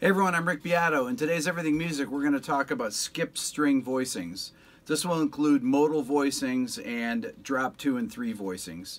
Hey everyone, I'm Rick Beato. In today's Everything Music, we're going to talk about skipped string voicings. This will include modal voicings and drop 2 and 3 voicings.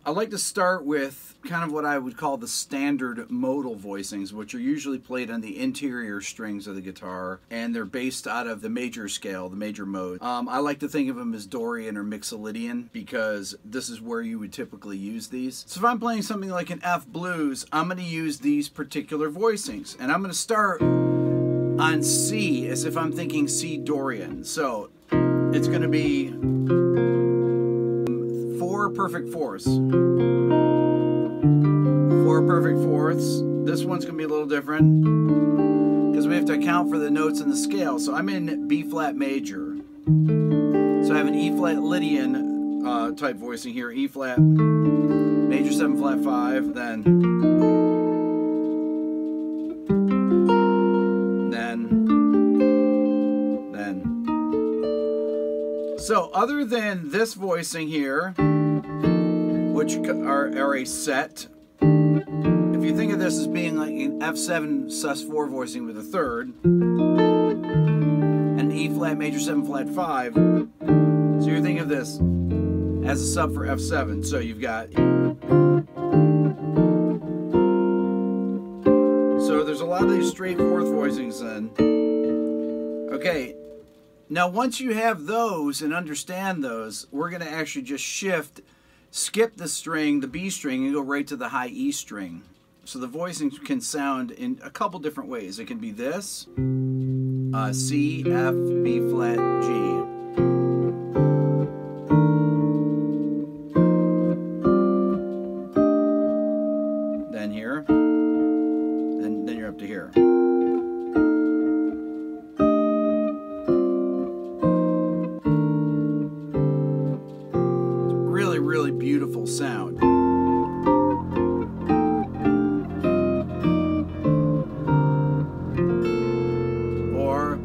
I'd like to start with kind of what I would call the standard modal voicings, which are usually played on the interior strings of the guitar, and they're based out of the major scale, the major mode. I like to think of them as Dorian or Mixolydian because this is where you would typically use these. So if I'm playing something like an F blues, I'm going to use these particular voicings, and I'm going to start on C as if I'm thinking C Dorian. So it's going to be 4 perfect fourths. 4 perfect fourths. This one's going to be a little different because we have to account for the notes in the scale. So I'm in B flat major. So I have an E flat Lydian type voicing here. E flat, major 7 flat 5, then. So other than this voicing here, which are a set, if you think of this as being like an F7 sus4 voicing with a third, and E flat major 7 flat 5, so you're thinking of this as a sub for F7. So you've got, so there's a lot of these straight fourth voicings then. Okay. Now, once you have those and understand those, we're going to actually just skip the string, the B string, and go right to the high E string. So the voicings can sound in a couple different ways. It can be this, C, F, B flat, G. Then here, then you're up to here. Really beautiful sound. Or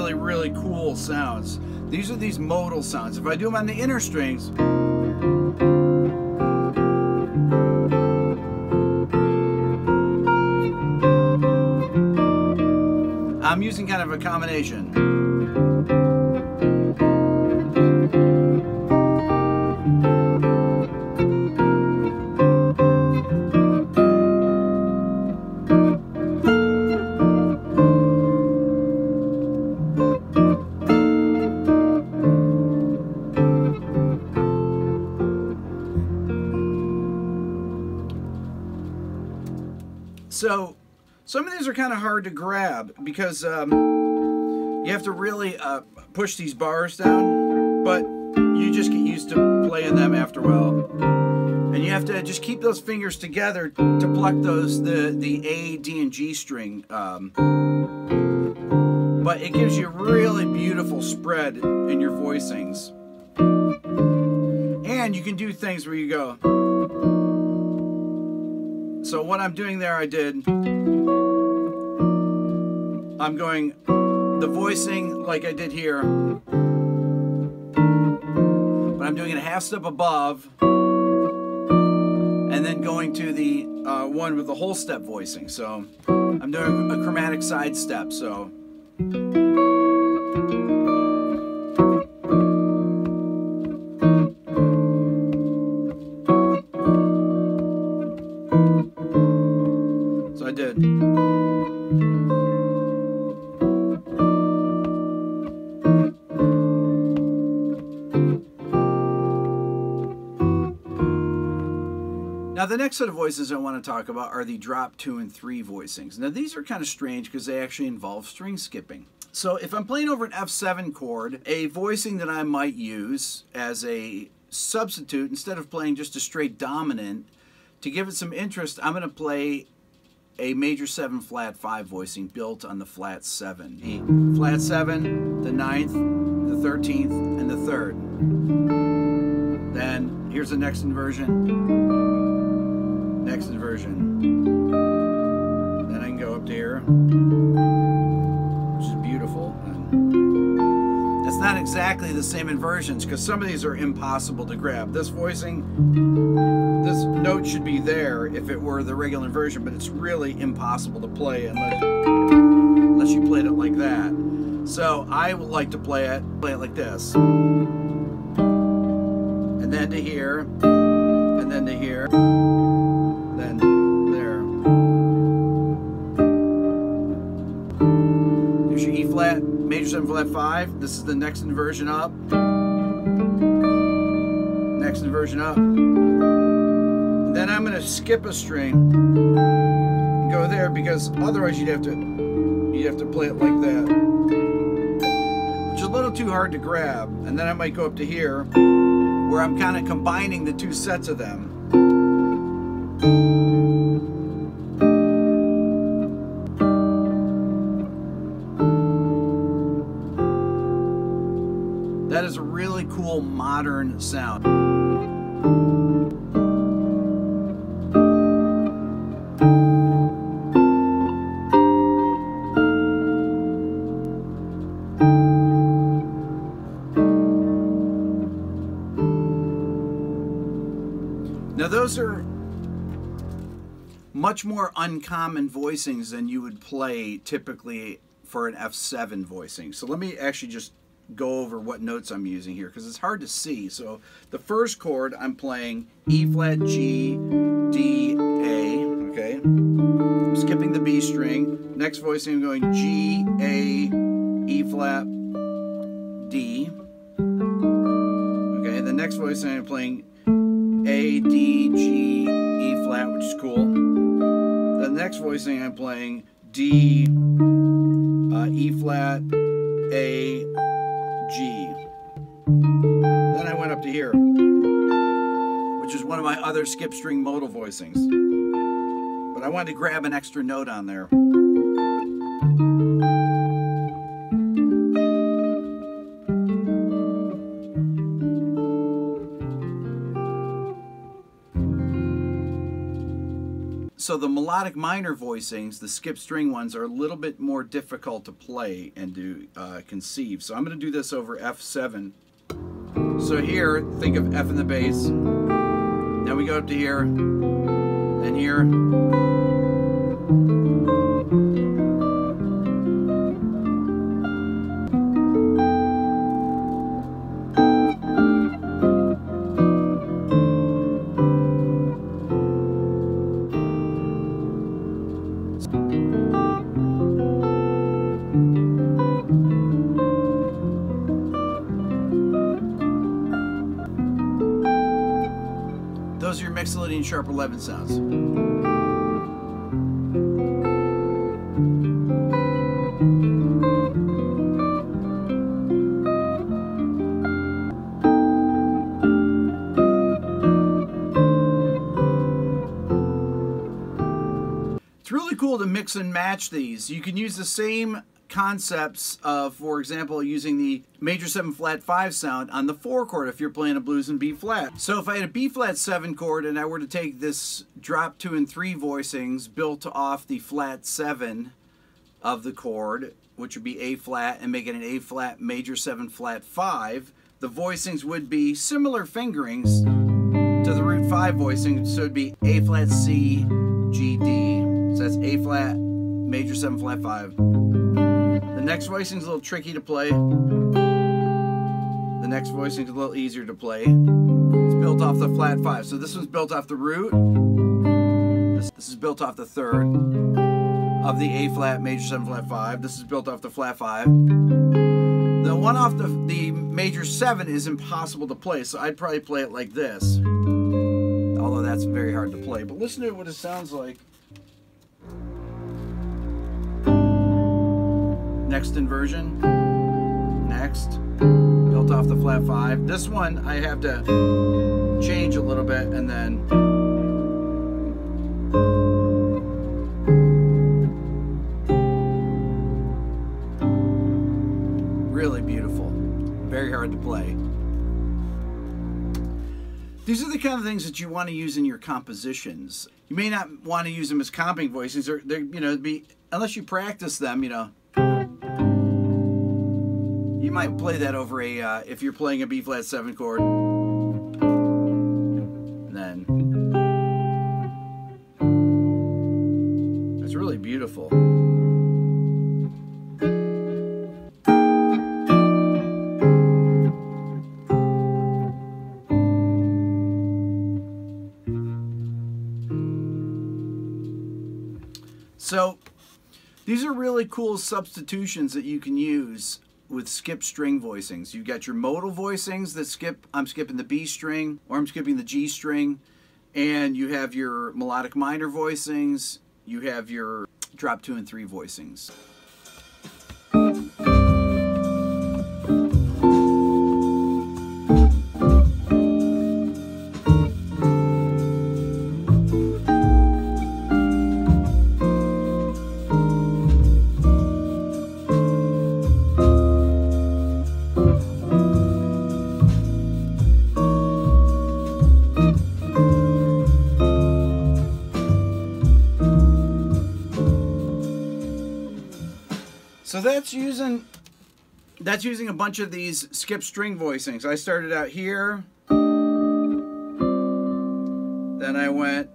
really cool sounds. These are these modal sounds. If I do them on the inner strings, I'm using kind of a combination. So some of these are kind of hard to grab because you have to really push these bars down, but you just get used to playing them after a while. And you have to just keep those fingers together to pluck those, the A, D, and G string. But it gives you a really beautiful spread in your voicings. And you can do things where you go. So what I'm doing there, I'm going the voicing like I did here, but I'm doing it a half step above, and then going to the one with the whole step voicing. So I'm doing a chromatic side step. So. So I did. Now the next set of voices I want to talk about are the drop 2 and 3 voicings. Now these are kind of strange because they actually involve string skipping. So if I'm playing over an F7 chord, a voicing that I might use as a substitute, instead of playing just a straight dominant, to give it some interest, I'm going to play a major 7 flat 5 voicing built on the flat 7. The flat 7, the 9th, the 13th, and the 3rd. Then here's the next inversion. Next inversion. Then I can go up to here, which is beautiful. It's not exactly the same inversions because some of these are impossible to grab. This voicing note should be there if it were the regular inversion, but it's really impossible to play unless you played it like that. So I would like to play it like this. And then to here, and then to here, then there. There's your E flat, major 7 flat 5. This is the next inversion up. Next inversion up. And then I'm going to skip a string and go there, because otherwise you'd have to play it like that, which is a little too hard to grab. And then I might go up to here, where I'm kind of combining the two sets of them. That is a really cool modern sound. Now those are much more uncommon voicings than you would play typically for an F7 voicing. So let me actually just go over what notes I'm using here, because it's hard to see. So the first chord I'm playing E flat, G, D, A, okay? I'm skipping the B string. Next voicing I'm going G, A, E flat, D. Okay, the next voicing I'm playing A, D, G, E flat, which is cool. The next voicing I'm playing D, E flat, A, G. Then I went up to here, which is one of my other skip string modal voicings. But I wanted to grab an extra note on there. So the melodic minor voicings, the skip string ones, are a little bit more difficult to play and to conceive. So I'm going to do this over F7. So here, think of F in the bass. Now we go up to here, and here. Those are your Mixolydian sharp 11 sounds. It's really cool to mix and match these. You can use the same concepts of, for example, using the major 7 flat 5 sound on the 4 chord if you're playing a blues in B flat. So if I had a B flat 7 chord and I were to take this drop 2 and 3 voicings built off the flat 7 of the chord, which would be A flat, and make it an A flat major 7 flat 5, the voicings would be similar fingerings to the root 5 voicing. So it'd be A flat, C, G, D. So that's A flat major 7 flat 5. The next voicing is a little tricky to play. The next voicing is a little easier to play. It's built off the flat 5. So this one's built off the root. This is built off the 3rd of the A flat major 7 flat 5. This is built off the flat 5. The one off the major 7 is impossible to play, so I'd probably play it like this. Although that's very hard to play. But listen to what it sounds like. Next inversion, next, built off the flat 5. This one I have to change a little bit, and then really beautiful, very hard to play. These are the kind of things that you want to use in your compositions. You may not want to use them as comping voicings, or they're, you know, unless you practice them, you know. You might play that over a, if you're playing a B flat 7 chord, then beautiful. So these are really cool substitutions that you can use with skip string voicings. You've got your modal voicings that skip, I'm skipping the B string or I'm skipping the G string, and you have your melodic minor voicings, you have your drop 2 and 3 voicings. So that's using a bunch of these skip string voicings. I started out here, then I went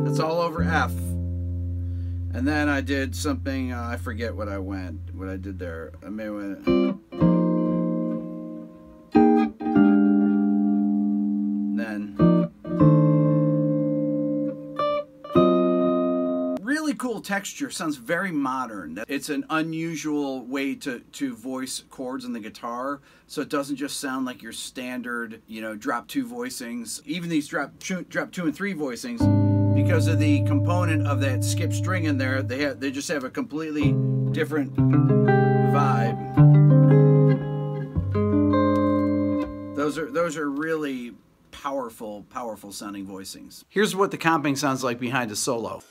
that's all over F, and then I did something I forget what I did there. I may went. Then really cool texture, sounds very modern. It's an unusual way to voice chords on the guitar, so it doesn't just sound like your standard, you know, drop 2 voicings. Even these drop 2 and 3 voicings, because of the component of that skip string in there, they just have a completely different vibe. Those are really powerful sounding voicings. Here's what the comping sounds like behind a solo.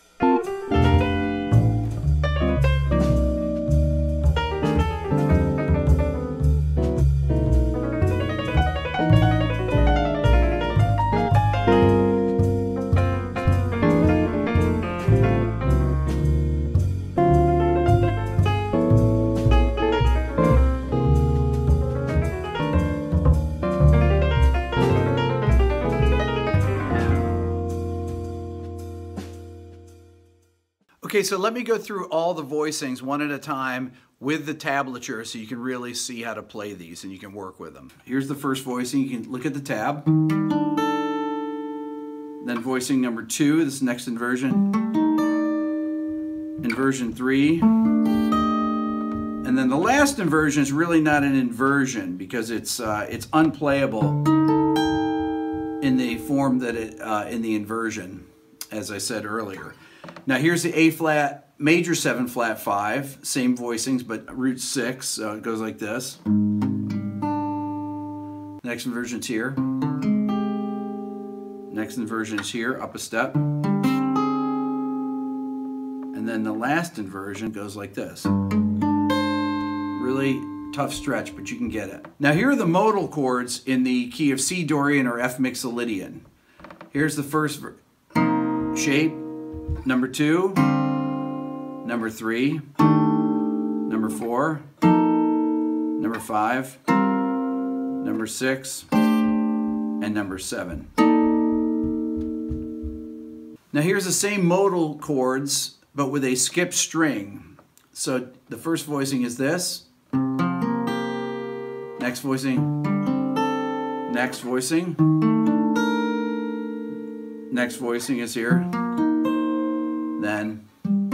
Okay, so let me go through all the voicings one at a time with the tablature so you can really see how to play these and you can work with them. Here's the first voicing. You can look at the tab. Then voicing number 2, this next inversion. Inversion 3. And then the last inversion is really not an inversion because it's unplayable in the form that in the inversion, as I said earlier. Now here's the A flat, major 7 flat 5, same voicings but root 6, so it goes like this. Next inversion's here. Next inversion is here, up a step. And then the last inversion goes like this. Really tough stretch, but you can get it. Now here are the modal chords in the key of C Dorian or F Mixolydian. Here's the first shape. Number 2, number 3, number 4, number 5, number 6, and number 7. Now here's the same modal chords, but with a skip string. So the first voicing is this. Next voicing. Next voicing. Next voicing is here. Then, and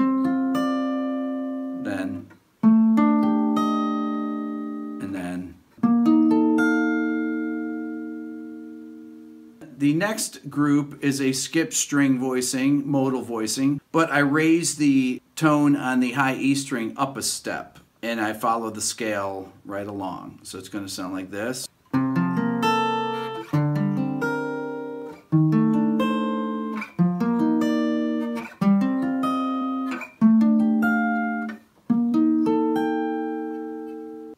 then. The next group is a skip string voicing, modal voicing, but I raise the tone on the high E string up a step, and I follow the scale right along. So it's going to sound like this.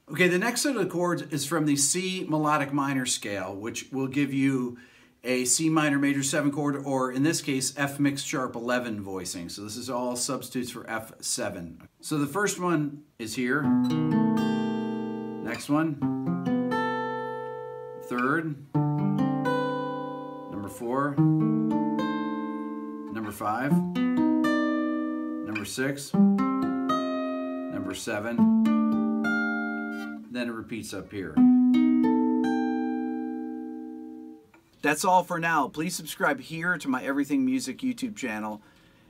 Okay, the next set of chords is from the C melodic minor scale, which will give you a C minor major 7 chord, or in this case, F mixed sharp 11 voicing. So this is all substitutes for F7. So the first one is here. Next one. 3rd, number 4, number 5, number 6, number 7, then it repeats up here. That's all for now. Please subscribe here to my Everything Music YouTube channel.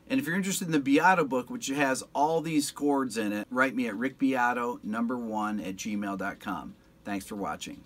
And if you're interested in the Beato book, which has all these chords in it, write me at rickbeato1@gmail.com. Thanks for watching.